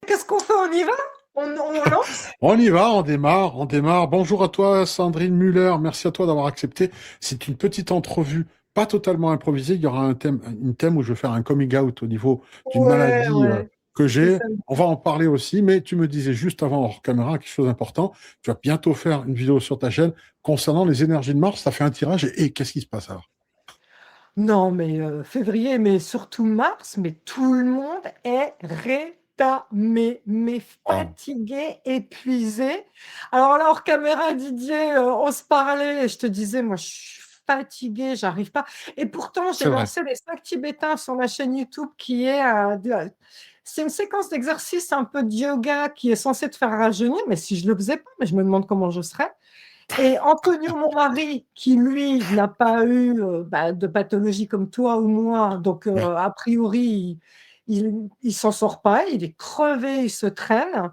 Qu'est-ce qu'on fait? On y va? On lance? On y va, on démarre. Bonjour à toi, Sandrine Muller. Merci à toi d'avoir accepté. C'est une petite entrevue, pas totalement improvisée. Il y aura une thème où je vais faire un coming out au niveau d'une Ouais, maladie ouais. que C'est j'ai. ça. On va en parler aussi, mais tu me disais juste avant hors caméra quelque chose d'important. Tu vas bientôt faire une vidéo sur ta chaîne concernant les énergies de Mars. Ça fait un tirage et qu'est-ce qui se passe alors? Non, mais février, mais surtout mars, mais tout le monde est mais Oh, fatigué, épuisé. Alors là, hors caméra, Didier, on se parlait et je te disais, moi, je suis fatiguée, j'arrive pas. Et pourtant, j'ai c'est vrai. lancé les 5 Tibétains sur ma chaîne YouTube qui est... c'est une séquence d'exercices un peu de yoga qui est censée te faire rajeunir, mais si je le faisais pas, mais je me demande comment je serais. Et Antonio, mon mari, qui lui n'a pas eu de pathologie comme toi ou moi, donc Ouais. a priori, il s'en sort pas, il est crevé, il se traîne.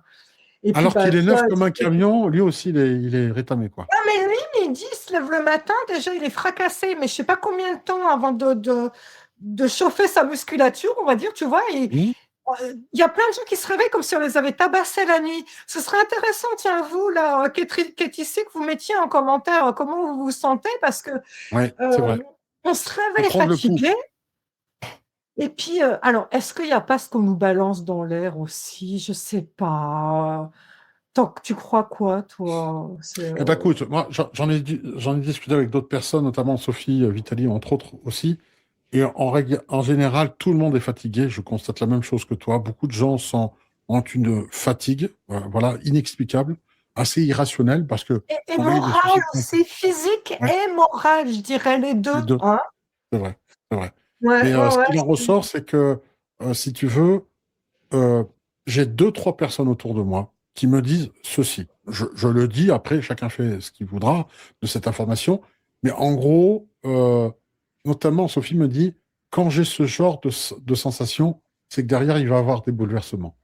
Et puis, Alors bah, qu'il est toi, neuf comme un camion, lui aussi, il est rétamé, quoi. ah, mais lui, midi, il se lève le matin, déjà, il est fracassé, mais je sais pas combien de temps avant de chauffer sa musculature, on va dire, tu vois. Hmm. Il y a plein de gens qui se réveillent comme si on les avait tabassés la nuit. Ce serait intéressant, tiens, vous, là, qui êtes ici, que vous mettiez en commentaire comment vous vous sentez, parce que Ouais, c'est euh, vrai. on se Faut réveille prendre le pouls. fatigué. Et puis, alors, est-ce qu'il n'y a pas ce qu'on nous balance dans l'air aussi? Je sais pas. Tant que tu crois quoi, toi? Eh ben, écoute, moi, j'en ai discuté avec d'autres personnes, notamment Sophie Vitali, entre autres aussi. Et en général, tout le monde est fatigué. Je constate la même chose que toi. Beaucoup de gens ont une fatigue, voilà, inexplicable, assez irrationnelle, parce que et on a eu des moral soucis de santé. aussi, physique Ouais, et moral, je dirais les les deux. deux, Hein? c'est vrai, c'est vrai. Ouais, Mais ouais, ce ouais. qu'il en ressort, c'est que, si tu veux, euh, j'ai deux, trois personnes autour de moi qui me disent ceci. Je le dis, après, chacun fait ce qu'il voudra de cette information. Mais en gros, notamment, Sophie me dit, quand j'ai ce genre de sensation, c'est que derrière, il va y avoir des bouleversements.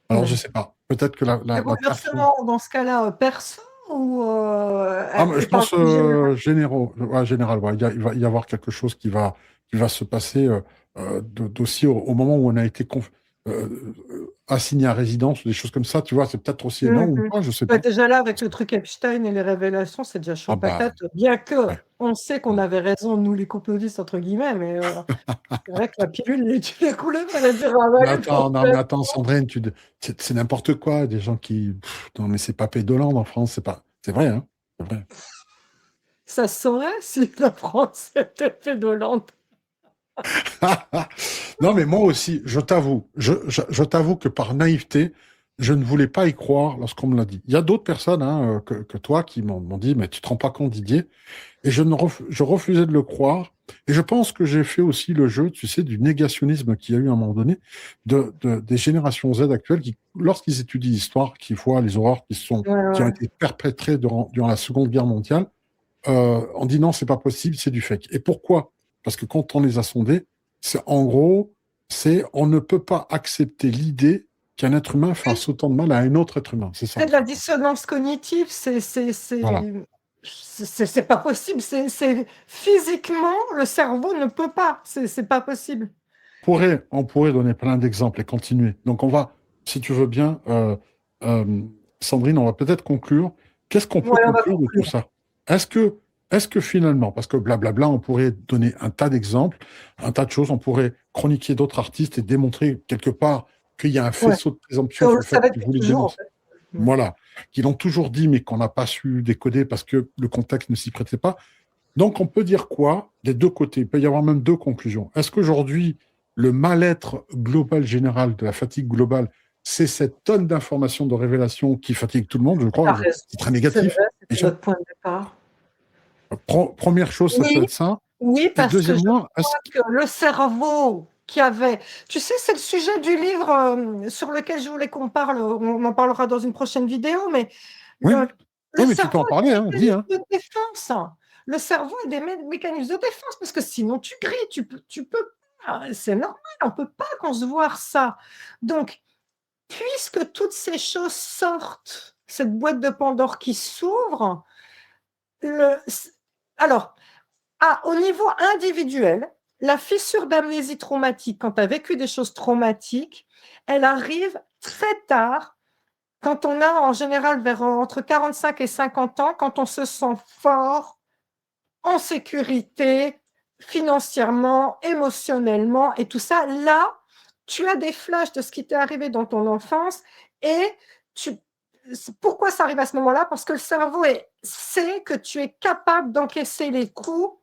Alors, je Hmm. sais pas. Peut-être que Les la personne. bouleversements, dans ce cas-là, perso ou Ah, mais je tu parles pense plus général? généraux, ouais, général. Ouais, il va y avoir quelque chose qui va se passer d'aussi au moment où on a été assigné à résidence ou des choses comme ça. Tu vois, c'est peut-être aussi énorme ou Mhm. pas, je sais Bah, pas. déjà là, avec le truc Epstein et les révélations, c'est déjà chaud Ah bah, patate. Bien que ouais. on sait qu'on avait raison, nous les complotistes, entre guillemets, mais c'est vrai que la pilule, tu l'as coulée, elle a dû Mais ravaler attends, non, mais attends, complètement. Sandrine, c'est n'importe quoi. Des gens qui, non, mais c'est pas Pédolande en France, c'est vrai, hein, c'est vrai. Ça se saurait si la France était pédolente. Non, mais moi aussi, je t'avoue que par naïveté, je ne voulais pas y croire lorsqu'on me l'a dit. Il y a d'autres personnes hein, que toi qui m'ont dit, mais tu te rends pas compte, Didier. Et je refusais de le croire. Et je pense que j'ai fait aussi le jeu, tu sais, du négationnisme qu'il y a eu à un moment donné, des générations Z actuelles qui, lorsqu'ils étudient l'histoire, qui voient les horreurs Ouais, qui ont ouais. été perpétrées durant la Seconde Guerre mondiale, on dit non, c'est pas possible, c'est du fake. Et pourquoi? Parce que quand on les a sondés, c'est en gros, c'est on ne peut pas accepter l'idée qu'un être humain fasse autant de mal à un autre être humain. C'est ça C'est en de la fait. dissonance cognitive, Voilà. c'est pas possible. Physiquement, le cerveau ne peut pas. C'est pas possible. On pourrait donner plein d'exemples et continuer. Donc on va, si tu veux bien, euh, Sandrine, on va peut-être conclure. Qu'est-ce qu'on peut Ouais, on va conclure de tout conclure. ça? Est-ce que, est-ce que finalement, parce que blablabla, on pourrait donner un tas d'exemples, un tas de choses, on pourrait chroniquer d'autres artistes et démontrer quelque part qu'il y a un Ouais. faisceau de présomption On sur le le fait savait qu'ils depuis voulaient toujours, en dénoncer. fait. Mm. Voilà. Qu'ils l'ont toujours dit, mais qu'on n'a pas su décoder parce que le contexte ne s'y prêtait pas. Donc, on peut dire quoi des deux côtés? Il peut y avoir même deux conclusions. Est-ce qu'aujourd'hui, le mal-être global général de la fatigue globale, c'est cette tonne d'informations, de révélations qui fatigue tout le monde? Je crois T'as que raison. c'est très C'est négatif. vrai, c'était Déjà, notre point de départ. première chose, ça peut Oui, être ça. oui, Et parce que je deuxièmement, crois que le cerveau qui avait... Tu sais, c'est le sujet du livre sur lequel je voulais qu'on parle. On en parlera dans une prochaine vidéo, mais oui, le, le oui, mais tu peux cerveau en a parler, des hein, dis, mécanismes hein. de défense. Le cerveau a des mécanismes de défense parce que sinon tu grilles, tu peux pas. C'est normal, on peut pas concevoir ça. Donc, puisque toutes ces choses sortent, cette boîte de Pandore qui s'ouvre, le... alors, au niveau individuel, la fissure d'amnésie traumatique, quand tu as vécu des choses traumatiques, elle arrive très tard, quand on a en général vers entre 45 et 50 ans, quand on se sent fort, en sécurité, financièrement, émotionnellement et tout ça. Là, tu as des flashs de ce qui t'est arrivé dans ton enfance et pourquoi ça arrive à ce moment-là? Parce que le cerveau sait que tu es capable d'encaisser les coups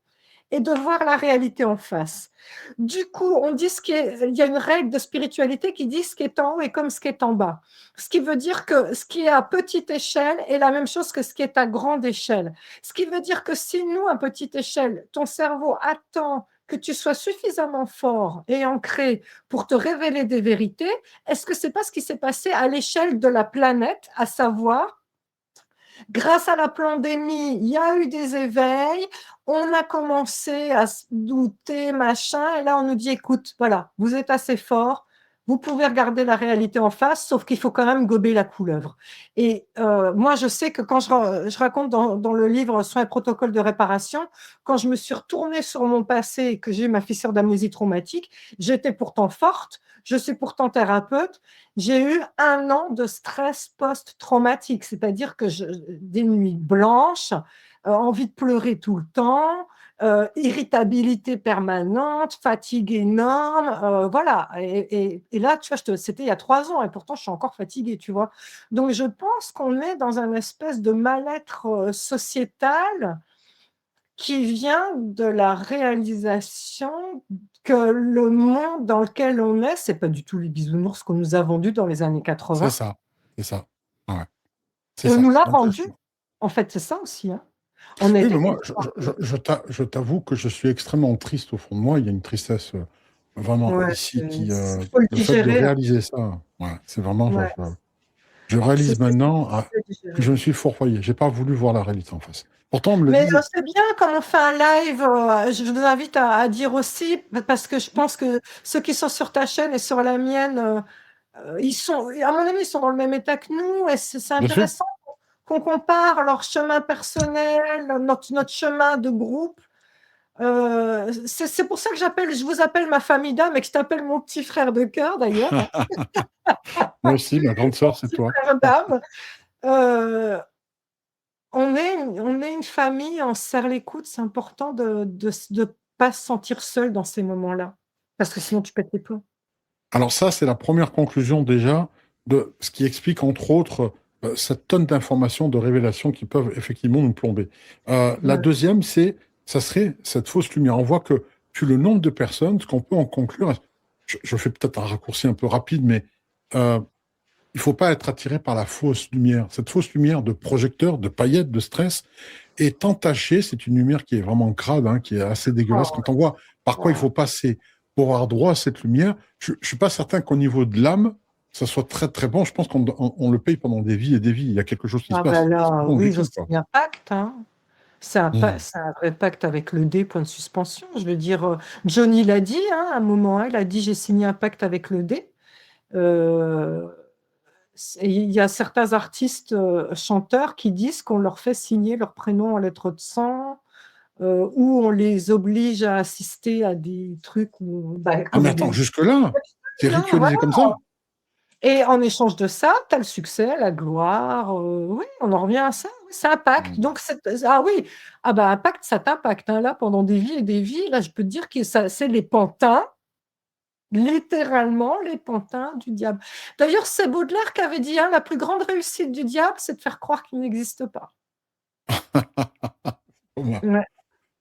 et de voir la réalité en face. Du coup, on dit il y a une règle de spiritualité qui dit ce qui est en haut est comme ce qui est en bas. Ce qui veut dire que ce qui est à petite échelle est la même chose que ce qui est à grande échelle. Ce qui veut dire que si nous, à petite échelle, ton cerveau attend que tu sois suffisamment fort et ancré pour te révéler des vérités, est-ce que c'est pas ce qui s'est passé à l'échelle de la planète, à savoir grâce à la pandémie, il y a eu des éveils, on a commencé à se douter, machin, et là on nous dit, écoute, voilà, vous êtes assez fort, vous pouvez regarder la réalité en face, sauf qu'il faut quand même gober la couleuvre. Et moi, je sais que quand je raconte dans le livre Soins et protocoles de réparation, quand je me suis retournée sur mon passé et que j'ai eu ma fissure d'amnésie traumatique, j'étais pourtant forte, je suis pourtant thérapeute, j'ai eu 1 an de stress post-traumatique, c'est-à-dire que des nuits blanches, envie de pleurer tout le temps, irritabilité permanente, fatigue énorme, voilà. Et là, tu vois, c'était il y a 3 ans et pourtant je suis encore fatiguée, tu vois. Donc je pense qu'on est dans un espèce de mal-être sociétal qui vient de la réalisation que le monde dans lequel on est, c'est pas du tout les bisounours qu'on nous a vendus dans les années C'est 80. ça. C'est ça. Ouais. C'est Et on ça. nous l'a Donc, vendu. En fait, c'est ça aussi, hein. On a oui, été mais moi, confortés. je t'avoue que je suis extrêmement triste au fond de moi. Il y a une tristesse vraiment Ouais, ici il faut le le fait de digérer, hein. réaliser ça, ouais, c'est vraiment, Ouais, je c'est réalise maintenant difficile à que digérer. je me suis fourvoyé. J'ai pas voulu voir la réalité en face. Pourtant, on me le Mais disait. c'est bien comme on fait un live, je vous invite à dire aussi, parce que je pense que ceux qui sont sur ta chaîne et sur la mienne, ils sont, à mon avis, ils sont dans le même état que nous, et c'est Bien sûr. intéressant qu'on compare leur chemin personnel, notre chemin de groupe. C'est pour ça que je vous appelle ma famille d'âme et que je t'appelle mon petit frère de cœur d'ailleurs, hein, Moi aussi, ma grande mon sœur, c'est petit toi. frère d'âme. Euh, on est une famille, on se serre les coudes, c'est important de pas se sentir seul dans ces moments-là, parce que sinon tu pètes les plombs. Alors ça, c'est la première conclusion déjà de ce qui explique entre autres cette tonne d'informations, de révélations qui peuvent effectivement nous plomber. La Ouais. deuxième, ça serait cette fausse lumière. On voit que plus le nombre de personnes, ce qu'on peut en conclure, je fais peut-être un raccourci un peu rapide, mais euh, il ne faut pas être attiré par la fausse lumière. Cette fausse lumière de projecteur, de paillettes, de stress est entachée. C'est une lumière qui est vraiment crade, hein, qui est assez dégueulasse. Oh, Quand on voit par quoi il ouais. faut passer pour avoir droit à cette lumière, je ne suis pas certain qu'au niveau de l'âme, ça soit très très bon. Je pense qu'on le paye pendant des vies et des vies. Il y a quelque chose qui se Ah ben passe. C'est pas là, bon du oui, tout, c'est quoi. un pacte, hein. Hmm. C'est un vrai pacte avec le D, point de suspension. Je veux dire, Johnny l'a dit, hein, à un moment, hein, il a dit, j'ai signé un pacte avec le D. Euh, il y a certains artistes chanteurs qui disent qu'on leur fait signer leur prénom en lettres de sang, ou on les oblige à assister à des trucs Ah mais comme attends, des... jusque-là, c'est Non, voilà. ritualisé comme ça. Et en échange de ça, tu as le succès, la gloire. Oui, on en revient à ça. Oui, c'est un pacte. Hmm. Donc, ah oui, ah bah, un pacte, ça t'impacte, hein, là, pendant des vies et des vies. Là, je peux te dire que c'est les pantins, littéralement les pantins du diable. D'ailleurs, c'est Baudelaire qui avait dit, hein, la plus grande réussite du diable, c'est de faire croire qu'il n'existe pas. Voilà. Ouais.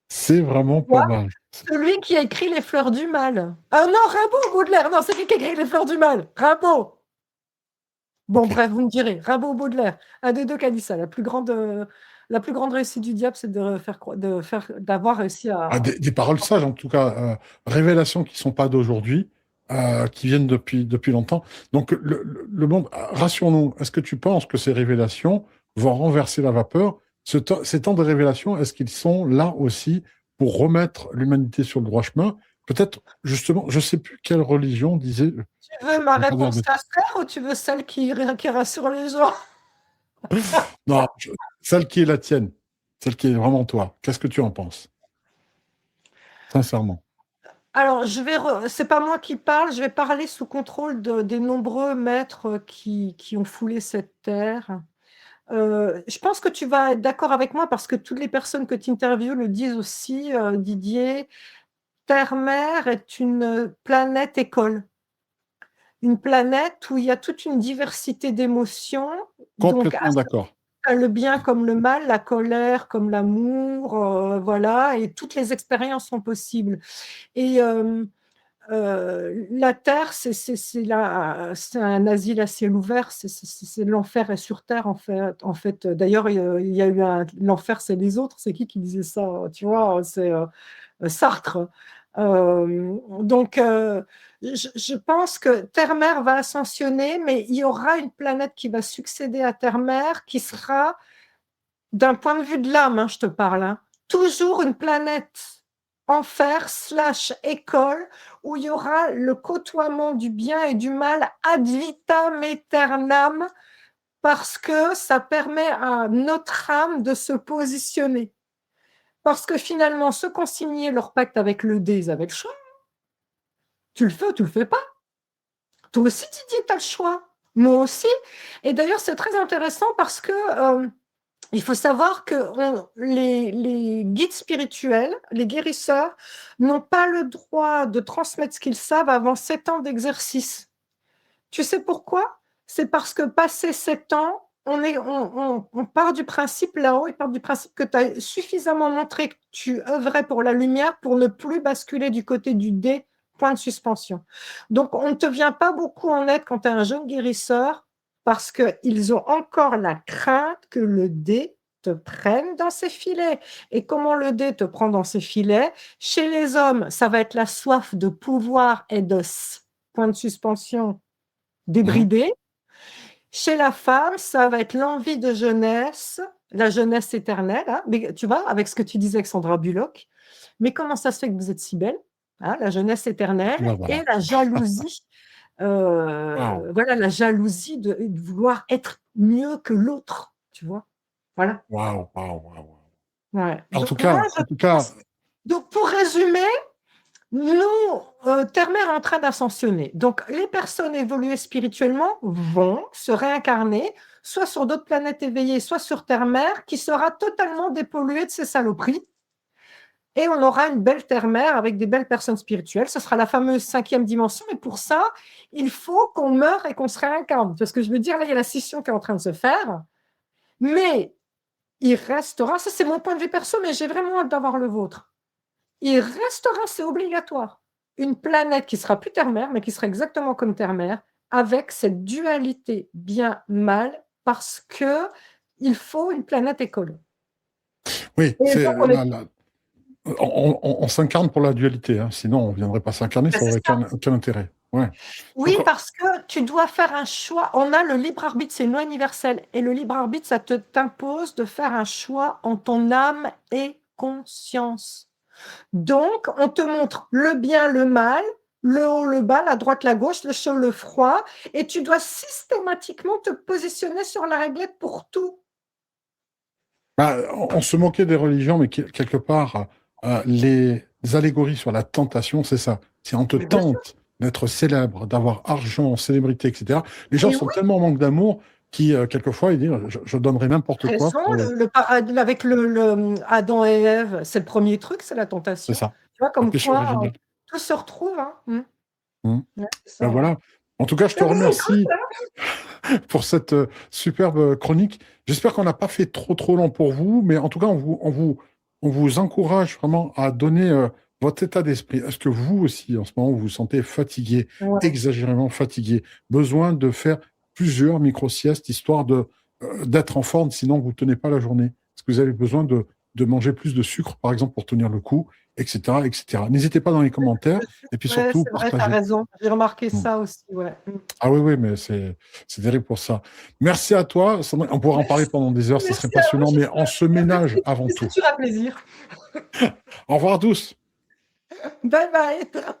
C'est vraiment pas Moi, mal. celui qui a écrit Les Fleurs du Mal. Ah non, Rimbaud, Baudelaire. Non, c'est qui a écrit Les Fleurs du Mal? Rimbaud. Bon, Ok. bref, vous me direz, Rimbaud ou Baudelaire, un des deux qui a dit ça. La plus grande réussite du diable, c'est d'avoir réussi Ah, à. des paroles sages, en tout cas, révélations qui ne sont pas d'aujourd'hui, qui viennent depuis longtemps. Donc, le monde, rassure-nous, est-ce que tu penses que ces révélations vont renverser la vapeur? Ces temps de révélations, est-ce qu'ils sont là aussi pour remettre l'humanité sur le droit chemin? Peut-être, justement, je ne sais plus quelle religion disait. Tu veux ma Je vais pas dire réponse sincère ou tu veux celle qui rassure les gens? non, celle qui est la tienne, celle qui est vraiment toi. Qu'est-ce que tu en penses? Sincèrement. Alors, c'est pas moi qui parle, je vais parler sous contrôle des nombreux maîtres qui ont foulé cette terre. Je pense que tu vas être d'accord avec moi parce que toutes les personnes que tu interviews le disent aussi, Didier. Terre-Mère est une planète école, une planète où il y a toute une diversité d'émotions, donc Complètement d'accord. le bien comme le mal, la colère comme l'amour, voilà, et toutes les expériences sont possibles. Et la Terre, c'est un asile à ciel ouvert, c'est l'enfer est sur Terre en fait. D'ailleurs, il y a eu l'enfer, c'est les autres. C'est qui disait ça? Tu vois, c'est Sartre. Donc, je pense que Terre-Mère va ascensionner, mais il y aura une planète qui va succéder à Terre-Mère qui sera, d'un point de vue de l'âme, hein, je te parle, hein, toujours une planète enfer/école où il y aura le côtoiement du bien et du mal ad vitam aeternam parce que ça permet à notre âme de se positionner. Parce que finalement, ceux qui ont signé leur pacte avec le dé, ils avaient le choix. Tu le fais ou tu le fais pas. Toi aussi, Didier, tu as le choix. Moi aussi. Et d'ailleurs, c'est très intéressant parce que il faut savoir que les guides spirituels, les guérisseurs, n'ont pas le droit de transmettre ce qu'ils savent avant 7 ans d'exercice. Tu sais pourquoi? C'est parce que passé 7 ans, on part du principe là-haut, il part du principe que tu as suffisamment montré que tu œuvrais pour la lumière pour ne plus basculer du côté du dé, point de suspension. Donc, on ne te vient pas beaucoup en aide quand tu es un jeune guérisseur parce qu'ils ont encore la crainte que le dé te prenne dans ses filets. Et comment le dé te prend dans ses filets? Chez les hommes, ça va être la soif de pouvoir et de point de suspension Mhm. débridé. Chez la femme, ça va être l'envie de jeunesse, la jeunesse éternelle, hein. Mais, tu vois, avec ce que tu disais avec Sandra Bullock. Mais comment ça se fait que vous êtes si belle, hein, la jeunesse éternelle Ben et voilà. la jalousie, Waouh. voilà, la jalousie de vouloir être mieux que l'autre, tu vois. Voilà. Waouh, waouh, waouh, waouh. Ouais. En tout Donc, moi, cas, je en tout cas, pense. Donc, pour résumer, nous, Terre-Mère est en train d'ascensionner. Donc, les personnes évoluées spirituellement vont se réincarner, soit sur d'autres planètes éveillées, soit sur Terre-Mère, qui sera totalement dépolluée de ces saloperies. Et on aura une belle Terre-Mère avec des belles personnes spirituelles. Ce sera la fameuse 5e dimension. Mais pour ça, il faut qu'on meure et qu'on se réincarne. Parce que je veux dire, là, il y a la scission qui est en train de se faire. Mais il restera, ça c'est mon point de vue perso, mais j'ai vraiment hâte d'avoir le vôtre. Il restera, c'est obligatoire, une planète qui sera plus Terre-Mère, mais qui sera exactement comme Terre-Mère, avec cette dualité bien-mal, parce que il faut une planète école. oui, Et donc, on s'incarne pour la dualité, hein. Sinon on ne viendrait pas s'incarner, ça c'est n'aurait ça. aucun intérêt. Ouais. Oui, Donc, parce que tu dois faire un choix. On a le libre arbitre, c'est une loi universelle. Et le libre arbitre, ça t'impose de faire un choix en ton âme et conscience. Donc, on te montre le bien, le mal, le haut, le bas, la droite, la gauche, le chaud, le froid, et tu dois systématiquement te positionner sur la réglette pour tout. bah, on se moquait des religions, mais quelque part, les allégories sur la tentation, c'est ça. Si on te Mais bien sûr. tente d'être célèbre, d'avoir argent, célébrité, etc., les gens Et sont oui, tellement en manque d'amour qui, quelquefois, ils disent, je donnerai n'importe quoi raison, pour... avec Adam et Ève, c'est le premier truc, c'est la C'est tentation. ça, Tu vois, le comme péché quoi originel. tout se retrouve. Hein. Hum. Ouais, c'est Ben ça. voilà. En tout cas, je Eh te ben, écoute, remercie pour cette superbe chronique. J'espère qu'on n'a pas fait trop long pour vous, mais en tout cas, on vous encourage vraiment à donner votre état d'esprit. Est-ce que vous aussi, en ce moment, vous vous sentez fatigué, ouais. exagérément fatigué, besoin de faire plusieurs micro-siestes histoire d'être en forme, sinon vous ne tenez pas la journée? Est-ce que vous avez besoin de manger plus de sucre, par exemple, pour tenir le coup, etc., etc. N'hésitez pas dans les commentaires et puis Ouais, surtout, c'est vrai, tu as partagez. raison. J'ai remarqué Mm. ça aussi. Ouais. Ah oui, oui, mais c'est terrible pour ça. Merci à toi. Sandrine. On pourrait en parler Merci, pendant des heures, ce serait merci à vous. passionnant, mais on se ménage avant C'est tout. toujours un plaisir. Au revoir à tous. Bye bye.